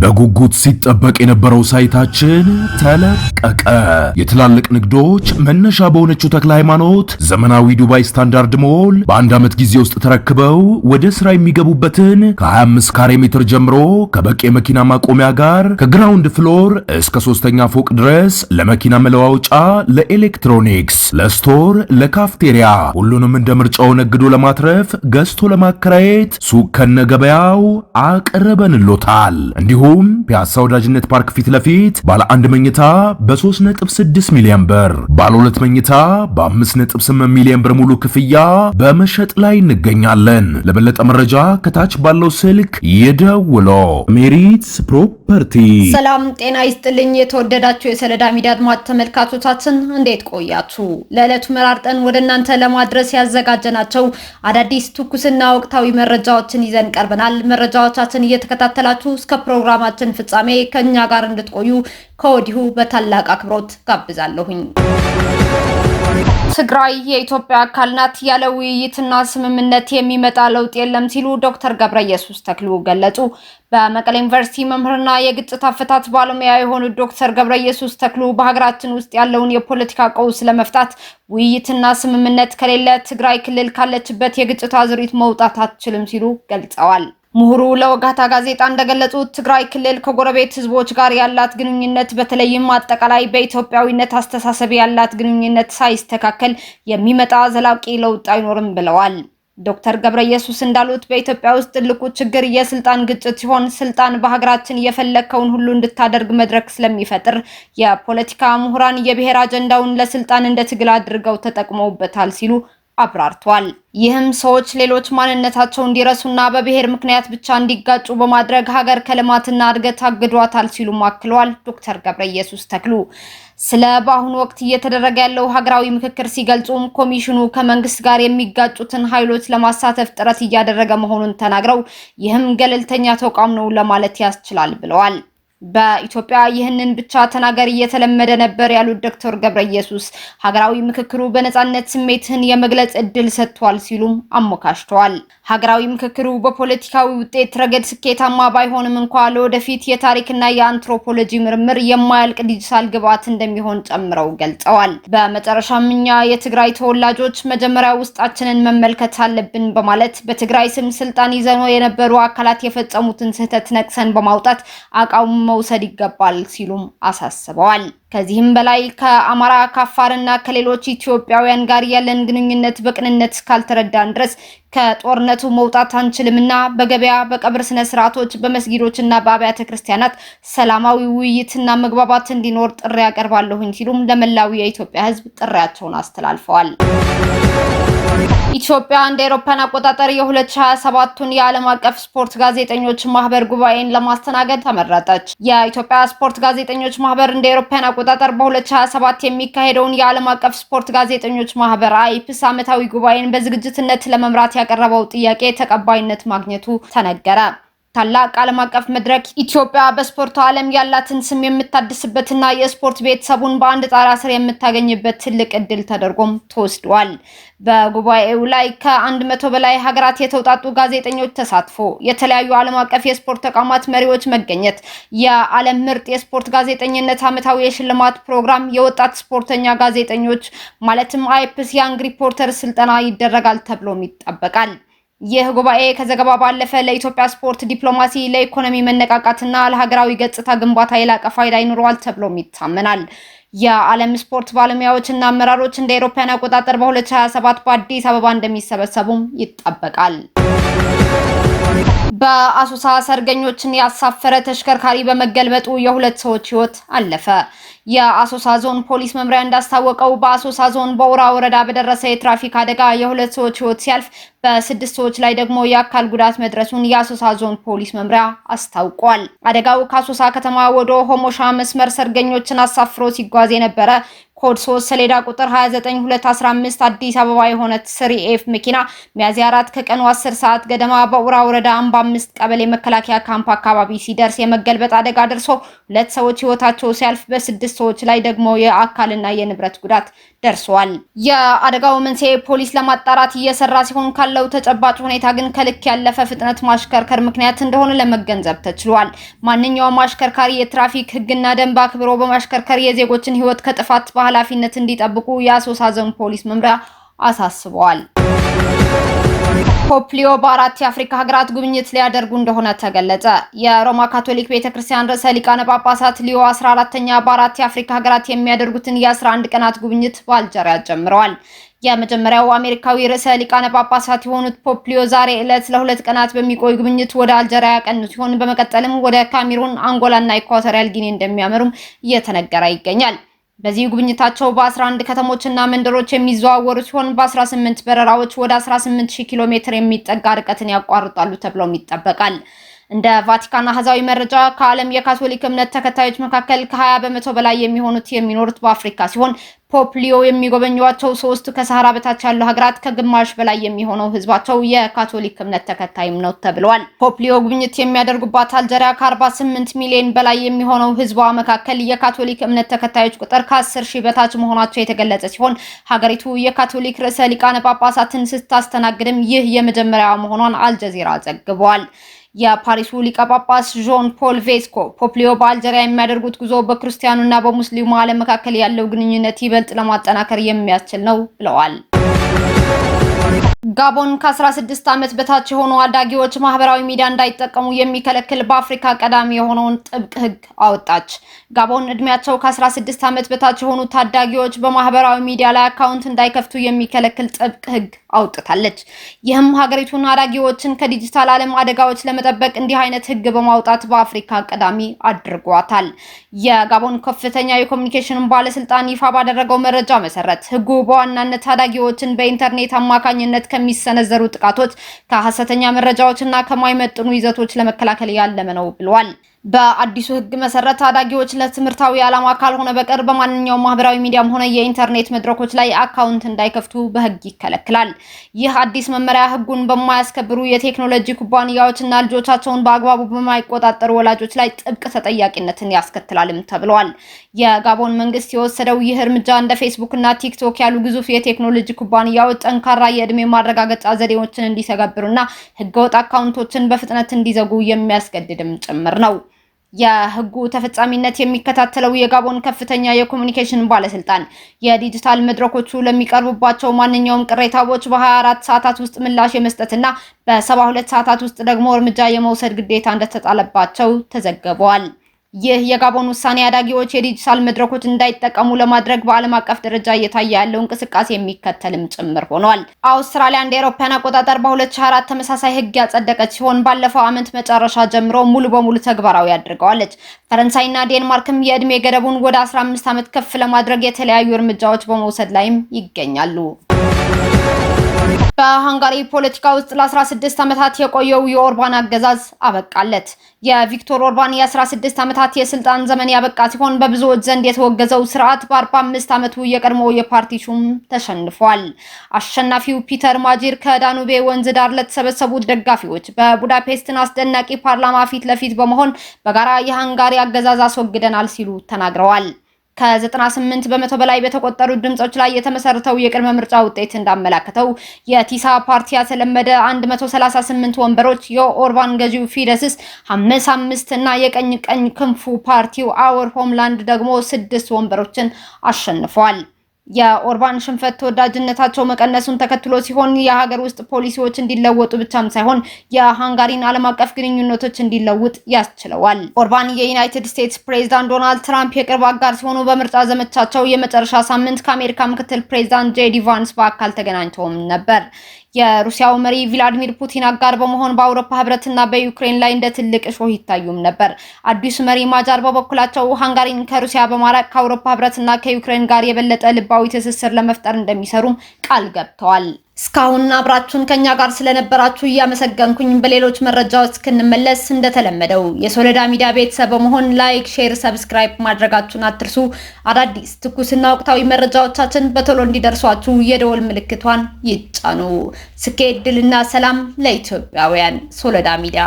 በጉጉት ሲጠበቅ የነበረው ሳይታችን ተለቀቀ። የትላልቅ ንግዶች መነሻ በሆነችው ተክለ ሃይማኖት ዘመናዊ ዱባይ ስታንዳርድ ሞል በአንድ ዓመት ጊዜ ውስጥ ተረክበው ወደ ስራ የሚገቡበትን ከ25 ካሬ ሜትር ጀምሮ ከበቂ የመኪና ማቆሚያ ጋር ከግራውንድ ፍሎር እስከ 3ኛ ፎቅ ድረስ ለመኪና መለዋወጫ፣ ለኤሌክትሮኒክስ፣ ለስቶር፣ ለካፍቴሪያ ሁሉንም እንደ ምርጫው ነግዶ ለማትረፍ ገዝቶ ለማከራየት ሱቅ ከነገበያው አቅርበንሎታል። እንዲሁም ፒያሳ ወዳጅነት ፓርክ ፊት ለፊት ባለ 1 መኝታ በ3.6 ሚሊዮን ብር፣ ባለ 2 መኝታ በ5.8 ሚሊዮን ብር ሙሉ ክፍያ በመሸጥ ላይ እንገኛለን። ለበለጠ መረጃ ከታች ባለው ስልክ ይደውሉ። ሜሪትስ ፕሮፐርቲ። ሰላም ጤና ይስጥልኝ። የተወደዳችሁ የሰለዳ ሚዲያ አድማጭ ተመልካቾቻችን እንዴት ቆያችሁ? ለዕለቱ መራርጠን ወደ እናንተ ለማድረስ ያዘጋጀናቸው አዳዲስ ትኩስና ወቅታዊ መረጃዎችን ይዘን ቀርበናል። መረጃዎቻችን እየተከታተላችሁ እስከ ፕሮግራማችን ፍጻሜ ከኛ ጋር እንድትቆዩ ከወዲሁ በታላቅ አክብሮት ጋብዛለሁኝ። ትግራይ የኢትዮጵያ አካል ናት፣ ያለ ውይይትና ስምምነት የሚመጣ ለውጥ የለም ሲሉ ዶክተር ገብረየሱስ ተክሉ ገለጹ። በመቀሌ ዩኒቨርሲቲ መምህርና የግጭት አፈታት ባለሙያ የሆኑት ዶክተር ገብረየሱስ ተክሉ በሀገራችን ውስጥ ያለውን የፖለቲካ ቀውስ ለመፍታት ውይይትና ስምምነት ከሌለ ትግራይ ክልል ካለችበት የግጭት አዙሪት መውጣት አትችልም ሲሉ ገልጸዋል። ምሁሩ ለወጋታ ጋዜጣ እንደገለጹት ትግራይ ክልል ከጎረቤት ህዝቦች ጋር ያላት ግንኙነት በተለይም አጠቃላይ በኢትዮጵያዊነት አስተሳሰብ ያላት ግንኙነት ሳይስተካከል የሚመጣ ዘላቂ ለውጥ አይኖርም ብለዋል። ዶክተር ገብረየሱስ እንዳሉት በኢትዮጵያ ውስጥ ትልቁ ችግር የስልጣን ግጭት ሲሆን ስልጣን በሀገራችን የፈለከውን ሁሉ እንድታደርግ መድረክ ስለሚፈጥር የፖለቲካ ምሁራን የብሔር አጀንዳውን ለስልጣን እንደ ትግል አድርገው ተጠቅመውበታል ሲሉ አብራርቷል። ይህም ሰዎች ሌሎች ማንነታቸው እንዲረሱና በብሔር ምክንያት ብቻ እንዲጋጩ በማድረግ ሀገር ከልማትና እድገት አግዷታል ሲሉ አክለዋል። ዶክተር ገብረየሱስ ተክሉ ስለ በአሁኑ ወቅት እየተደረገ ያለው ሀገራዊ ምክክር ሲገልጹም ኮሚሽኑ ከመንግስት ጋር የሚጋጩትን ኃይሎች ለማሳተፍ ጥረት እያደረገ መሆኑን ተናግረው ይህም ገለልተኛ ተቋም ነው ለማለት ያስችላል ብለዋል። በኢትዮጵያ ይህንን ብቻ ተናገር እየተለመደ ነበር ያሉት ዶክተር ገብረየሱስ ሀገራዊ ምክክሩ በነጻነት ስሜትን የመግለጽ እድል ሰጥቷል ሲሉም አሞካሽተዋል። ሀገራዊ ምክክሩ በፖለቲካዊ ውጤት ረገድ ስኬታማ ባይሆንም እንኳን ለወደፊት የታሪክና የአንትሮፖሎጂ ምርምር የማያልቅ ዲጂታል ግብዓት እንደሚሆን ጨምረው ገልጸዋል። በመጨረሻም እኛ የትግራይ ተወላጆች መጀመሪያ ውስጣችንን መመልከት አለብን በማለት በትግራይ ስም ስልጣን ይዘው የነበሩ አካላት የፈጸሙትን ስህተት ነቅሰን በማውጣት አቋም መውሰድ ይገባል ሲሉም አሳስበዋል። ከዚህም በላይ ከአማራ ከአፋርና ከሌሎች ኢትዮጵያውያን ጋር ያለን ግንኙነት በቅንነት ካልተረዳን ድረስ ከጦርነቱ መውጣት አንችልምና በገበያ፣ በቀብር ስነ ስርዓቶች፣ በመስጊዶችና በአብያተ ክርስቲያናት ሰላማዊ ውይይትና መግባባት እንዲኖር ጥሪ ያቀርባለሁኝ ሲሉም ለመላው የኢትዮጵያ ሕዝብ ጥሪያቸውን አስተላልፈዋል። ኢትዮጵያ እንደ አውሮፓውያን አቆጣጠር የ2027ቱን የዓለም አቀፍ ስፖርት ጋዜጠኞች ማህበር ጉባኤን ለማስተናገድ ተመረጠች። የኢትዮጵያ ስፖርት ጋዜጠኞች ማህበር እንደ አውሮፓውያን አቆጣጠር በ2027 የሚካሄደውን የዓለም አቀፍ ስፖርት ጋዜጠኞች ማህበር አይፕስ ዓመታዊ ጉባኤን በዝግጅትነት ለመምራት ያቀረበው ጥያቄ ተቀባይነት ማግኘቱ ተነገረ። ታላቅ ዓለም አቀፍ መድረክ ኢትዮጵያ በስፖርቱ ዓለም ያላትን ስም የምታድስበትና የስፖርት ቤተሰቡን በአንድ ጣራ ስር የምታገኝበት ትልቅ እድል ተደርጎም ተወስዷል። በጉባኤው ላይ ከ100 በላይ ሀገራት የተውጣጡ ጋዜጠኞች ተሳትፎ፣ የተለያዩ ዓለም አቀፍ የስፖርት ተቋማት መሪዎች መገኘት፣ የዓለም ምርጥ የስፖርት ጋዜጠኝነት ዓመታዊ የሽልማት ፕሮግራም፣ የወጣት ስፖርተኛ ጋዜጠኞች ማለትም አይፕስ ያንግ ሪፖርተር ስልጠና ይደረጋል ተብሎም ይጠበቃል። ይህ ጉባኤ ከዘገባ ባለፈ ለኢትዮጵያ ስፖርት ዲፕሎማሲ፣ ለኢኮኖሚ መነቃቃትና ለሀገራዊ ገጽታ ግንባታ የላቀ ፋይዳ ይኖረዋል ተብሎም ይታመናል። የዓለም ስፖርት ባለሙያዎችና አመራሮች እንደ አውሮፓውያን አቆጣጠር በ2027 በአዲስ አበባ እንደሚሰበሰቡም ይጠበቃል። በአሶሳ ሰርገኞችን ያሳፈረ ተሽከርካሪ በመገልበጡ የሁለት ሰዎች ህይወት አለፈ። የአሶሳ ዞን ፖሊስ መምሪያ እንዳስታወቀው በአሶሳ ዞን በውራ ወረዳ በደረሰ የትራፊክ አደጋ የሁለት ሰዎች ህይወት ሲያልፍ በ6 ሰዎች ላይ ደግሞ የአካል ጉዳት መድረሱን የአሶሳ ዞን ፖሊስ መምሪያ አስታውቋል። አደጋው ከአሶሳ ከተማ ወደ ሆሞሻ መስመር ሰርገኞችን አሳፍሮ ሲጓዝ የነበረ ኮድ 3 ሰሌዳ ቁጥር 29215 አዲስ አበባ የሆነ ስሪኤፍ መኪና ሚያዝያ 4 ከቀኑ 10 ሰዓት ገደማ በኡራ ወረዳ አምባ 5 ቀበሌ መከላከያ ካምፕ አካባቢ ሲደርስ የመገልበጥ አደጋ ደርሶ 2 ሰዎች ህይወታቸው ሲያልፍ በ6 ሰዎች ላይ ደግሞ የአካልና የንብረት ጉዳት ደርሷል። የአደጋው መንስኤ ፖሊስ ለማጣራት እየሰራ ሲሆን ካለው ተጨባጭ ሁኔታ ግን ከልክ ያለፈ ፍጥነት ማሽከርከር ምክንያት እንደሆነ ለመገንዘብ ተችሏል። ማንኛውም አሽከርካሪ የትራፊክ ህግና ደንብ አክብሮ በማሽከርከር የዜጎችን ህይወት ከጥፋት ኃላፊነት እንዲጠብቁ የአሶሳ ዞን ፖሊስ መምሪያ አሳስበዋል። ፖፕ ሊዮ በ4 የአፍሪካ ሀገራት ጉብኝት ሊያደርጉ እንደሆነ ተገለጸ። የሮማ ካቶሊክ ቤተክርስቲያን ርዕሰ ሊቃነ ጳጳሳት ሊዮ 14ኛ በ4 የአፍሪካ ሀገራት የሚያደርጉትን የ11 ቀናት ጉብኝት በአልጀሪያ ጀምረዋል። የመጀመሪያው አሜሪካዊ ርዕሰ ሊቃነ ጳጳሳት የሆኑት ፖፕ ሊዮ ዛሬ ዕለት ለ2 ቀናት በሚቆይ ጉብኝት ወደ አልጀሪያ ያቀኑ ሲሆን በመቀጠልም ወደ ካሜሩን፣ አንጎላና ኢኳቶሪያል ጊኒ እንደሚያመሩም እየተነገረ ይገኛል። በዚህ ጉብኝታቸው በ11 ከተሞችና መንደሮች የሚዘዋወሩ ሲሆን በ18 በረራዎች ወደ 18000 ኪሎ ሜትር የሚጠጋ ርቀትን ያቋርጣሉ ተብሎም ይጠበቃል። እንደ ቫቲካን አሃዛዊ መረጃ ከዓለም የካቶሊክ እምነት ተከታዮች መካከል ከ20 በመቶ በላይ የሚሆኑት የሚኖሩት በአፍሪካ ሲሆን ፖፕ ሊዮ የሚጎበኟቸው 3 ከሰሃራ በታች ያሉ ሀገራት ከግማሽ በላይ የሚሆነው ህዝባቸው የካቶሊክ እምነት ተከታይም ነው ተብሏል። ፖፕ ሊዮ ጉብኝት የሚያደርጉባት አልጀሪያ ከ48 ሚሊዮን በላይ የሚሆነው ህዝቧ መካከል የካቶሊክ እምነት ተከታዮች ቁጥር ከ10,000 በታች መሆናቸው የተገለጸ ሲሆን ሀገሪቱ የካቶሊክ ርዕሰ ሊቃነ ጳጳሳትን ስታስተናግድም ይህ የመጀመሪያ መሆኗን አልጀዚራ ዘግቧል። የፓሪሱ ሊቀ ጳጳስ ዦን ፖል ቬስኮ ፖፕ ሊዮ በአልጀሪያ የሚያደርጉት ጉዞ በክርስቲያኑና በሙስሊሙ ዓለም መካከል ያለው ግንኙነት ይበልጥ ለማጠናከር የሚያስችል ነው ብለዋል። ጋቦን ከ16 ዓመት በታች የሆኑ አዳጊዎች ማህበራዊ ሚዲያ እንዳይጠቀሙ የሚከለክል በአፍሪካ ቀዳሚ የሆነውን ጥብቅ ህግ አወጣች። ጋቦን እድሜያቸው ከ16 ዓመት በታች የሆኑ ታዳጊዎች በማህበራዊ ሚዲያ ላይ አካውንት እንዳይከፍቱ የሚከለክል ጥብቅ ህግ አውጥታለች። ይህም ሀገሪቱን አዳጊዎችን ከዲጂታል ዓለም አደጋዎች ለመጠበቅ እንዲህ አይነት ህግ በማውጣት በአፍሪካ ቀዳሚ አድርጓታል። የጋቦን ከፍተኛ የኮሙኒኬሽን ባለስልጣን ይፋ ባደረገው መረጃ መሰረት ህጉ በዋናነት ታዳጊዎችን በኢንተርኔት አማካኝነት ከሚሰነዘሩ ጥቃቶች፣ ከሐሰተኛ መረጃዎችና ከማይመጥኑ ይዘቶች ለመከላከል ያለመ ነው ብለዋል። በአዲሱ ህግ መሰረት ታዳጊዎች ለትምህርታዊ ዓላማ ካልሆነ በቀር በማንኛውም ማህበራዊ ሚዲያም ሆነ የኢንተርኔት መድረኮች ላይ አካውንት እንዳይከፍቱ በህግ ይከለክላል። ይህ አዲስ መመሪያ ህጉን በማያስከብሩ የቴክኖሎጂ ኩባንያዎችና ልጆቻቸውን በአግባቡ በማይቆጣጠሩ ወላጆች ላይ ጥብቅ ተጠያቂነትን ያስከትላልም ተብሏል። የጋቦን መንግስት የወሰደው ይህ እርምጃ እንደ ፌስቡክ እና ቲክቶክ ያሉ ግዙፍ የቴክኖሎጂ ኩባንያዎች ጠንካራ የእድሜ ማረጋገጫ ዘዴዎችን እንዲተገብሩና ህገወጥ አካውንቶችን በፍጥነት እንዲዘጉ የሚያስገድድም ጭምር ነው። የህጉ ተፈጻሚነት የሚከታተለው የጋቦን ከፍተኛ የኮሙኒኬሽን ባለስልጣን የዲጂታል መድረኮቹ ለሚቀርቡባቸው ማንኛውም ቅሬታዎች በ24 ሰዓታት ውስጥ ምላሽ የመስጠትና በ72 ሰዓታት ውስጥ ደግሞ እርምጃ የመውሰድ ግዴታ እንደተጣለባቸው ተዘግቧል። ይህ የጋቦን ውሳኔ አዳጊዎች የዲጂታል መድረኮች እንዳይጠቀሙ ለማድረግ በዓለም አቀፍ ደረጃ እየታየ ያለው እንቅስቃሴ የሚከተልም ጭምር ሆኗል። አውስትራሊያ እንደ አውሮፓውያን አቆጣጠር በ2024 ተመሳሳይ ህግ ያጸደቀች ሲሆን ባለፈው ዓመት መጨረሻ ጀምሮ ሙሉ በሙሉ ተግባራዊ አድርገዋለች። ፈረንሳይና ዴንማርክም የእድሜ ገደቡን ወደ 15 ዓመት ከፍ ለማድረግ የተለያዩ እርምጃዎች በመውሰድ ላይም ይገኛሉ። በሃንጋሪ ፖለቲካ ውስጥ ለ16 ዓመታት የቆየው የኦርባን አገዛዝ አበቃለት። የቪክቶር ኦርባን የ16 ዓመታት የስልጣን ዘመን ያበቃ ሲሆን በብዙዎች ዘንድ የተወገዘው ስርዓት በ45 ዓመቱ የቀድሞ የፓርቲ ሹም ተሸንፏል። አሸናፊው ፒተር ማጂር ከዳኑቤ ወንዝ ዳር ለተሰበሰቡት ደጋፊዎች በቡዳፔስትን አስደናቂ ፓርላማ ፊት ለፊት በመሆን በጋራ የሃንጋሪ አገዛዝ አስወግደናል ሲሉ ተናግረዋል። ከ98 በመቶ በላይ በተቆጠሩ ድምጾች ላይ የተመሰረተው የቅድመ ምርጫ ውጤት እንዳመላከተው የቲሳ ፓርቲ ያተለመደ 138 ወንበሮች፣ የኦርባን ገዢው ፊደስስ 55 እና የቀኝ ክንፉ ፓርቲው አወር ሆምላንድ ደግሞ 6 ወንበሮችን አሸንፈዋል። የኦርባን ሽንፈት ተወዳጅነታቸው መቀነሱን ተከትሎ ሲሆን የሀገር ውስጥ ፖሊሲዎች እንዲለወጡ ብቻም ሳይሆን የሃንጋሪን ዓለም አቀፍ ግንኙነቶች እንዲለውጥ ያስችለዋል። ኦርባን የዩናይትድ ስቴትስ ፕሬዝዳንት ዶናልድ ትራምፕ የቅርብ አጋር ሲሆኑ በምርጫ ዘመቻቸው የመጨረሻ ሳምንት ከአሜሪካ ምክትል ፕሬዝዳንት ጄዲ ቫንስ በአካል ተገናኝተውም ነበር። የሩሲያው መሪ ቭላዲሚር ፑቲን አጋር በመሆን በአውሮፓ ህብረትና በዩክሬን ላይ እንደ ትልቅ እሾህ ይታዩም ነበር። አዲሱ መሪ ማጃር በበኩላቸው ሃንጋሪን ከሩሲያ በማራቅ ከአውሮፓ ህብረትና ከዩክሬን ጋር የበለጠ ልባዊ ህዝባዊ ትስስር ለመፍጠር እንደሚሰሩም ቃል ገብተዋል። እስካሁን አብራችሁን ከኛ ጋር ስለነበራችሁ እያመሰገንኩኝ በሌሎች መረጃዎች እስክንመለስ እንደተለመደው የሶሎዳ ሚዲያ ቤተሰብ በመሆን ላይክ፣ ሼር፣ ሰብስክራይብ ማድረጋችሁን አትርሱ። አዳዲስ ትኩስና ወቅታዊ መረጃዎቻችን በቶሎ እንዲደርሷችሁ የደወል ምልክቷን ይጫኑ። ስኬት፣ ድልና ሰላም ለኢትዮጵያውያን። ሶሎዳ ሚዲያ